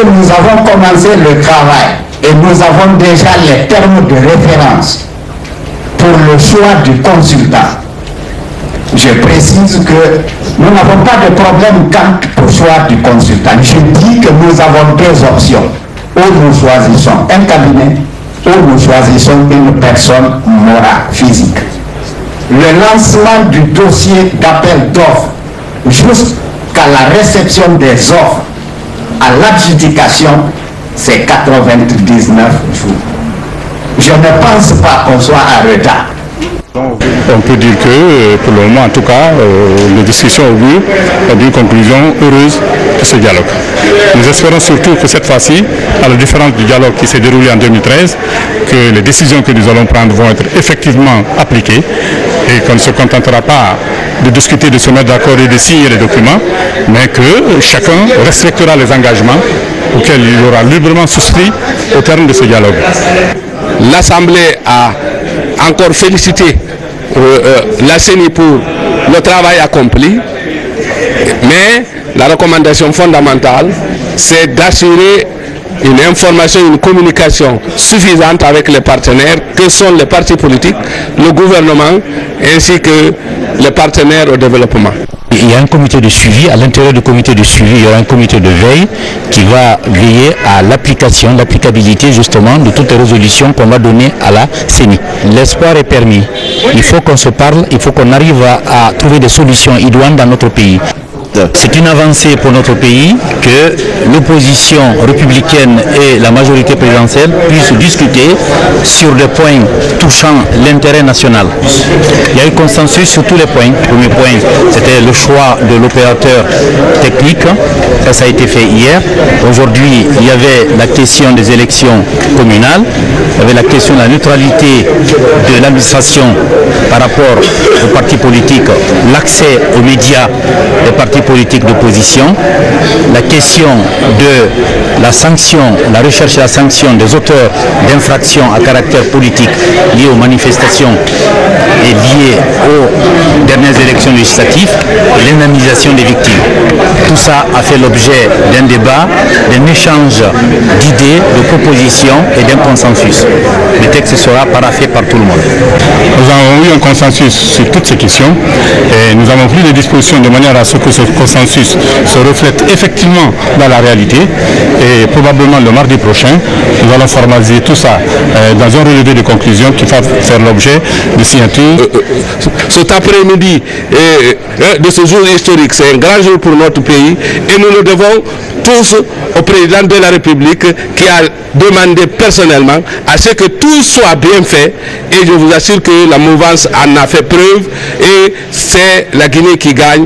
nous avons commencé le travail et nous avons déjà les termes de référence pour le choix du consultant. Je précise que nous n'avons pas de problème quant au choix du consultant. Je dis que nous avons deux options. Ou nous choisissons un cabinet, ou nous choisissons une personne morale, physique. Le lancement du dossier d'appel d'offres jusqu'à la réception des offres, à l'adjudication, c'est 99 jours. Je ne pense pas qu'on soit en retard. On peut dire que, pour le moment en tout cas, les discussions augurent d'une conclusion heureuse de ce dialogue. Nous espérons surtout que cette fois-ci, à la différence du dialogue qui s'est déroulé en 2013, que les décisions que nous allons prendre vont être effectivement appliquées et qu'on ne se contentera pas de discuter, de se mettre d'accord et de signer les documents, mais que chacun respectera les engagements auxquels il aura librement souscrit au terme de ce dialogue. L'Assemblée a encore félicité la CENI pour le travail accompli, mais la recommandation fondamentale, c'est d'assurer une information, une communication suffisante avec les partenaires que sont les partis politiques, le gouvernement ainsi que les partenaires au développement. Il y a un comité de suivi. À l'intérieur du comité de suivi, il y aura un comité de veille qui va veiller à l'application, l'applicabilité justement de toutes les résolutions qu'on va donner à la CENI. L'espoir est permis. Il faut qu'on se parle, il faut qu'on arrive à trouver des solutions idoines dans notre pays. C'est une avancée pour notre pays que l'opposition républicaine et la majorité présidentielle puissent discuter sur des points touchant l'intérêt national. Il y a eu consensus sur tous les points. Le premier point, c'était le choix de l'opérateur technique. Ça a été fait hier. Aujourd'hui, il y avait la question des élections communales. Il y avait la question de la neutralité de l'administration par rapport aux partis politiques, l'accès aux médias des partis politiques d'opposition, la question de la sanction, la recherche et la sanction des auteurs d'infractions à caractère politique liées aux manifestations et liées aux dernières élections législatives et l'indemnisation des victimes. Tout ça a fait l'objet d'un débat, d'un échange d'idées, de propositions et d'un consensus. Le texte sera paraphé par tout le monde. Nous avons eu un consensus sur toutes ces questions et nous avons pris des dispositions de manière à ce que ce consensus se reflète effectivement dans la réalité et probablement le mardi prochain, nous allons formaliser tout ça dans un relevé de conclusion qui va faire l'objet de signature. Cet après-midi de ce jour historique, c'est un grand jour pour notre pays et nous le devons tous au président de la République qui a demandé personnellement à ce que tout soit bien fait et je vous assure que la mouvance en a fait preuve et c'est la Guinée qui gagne.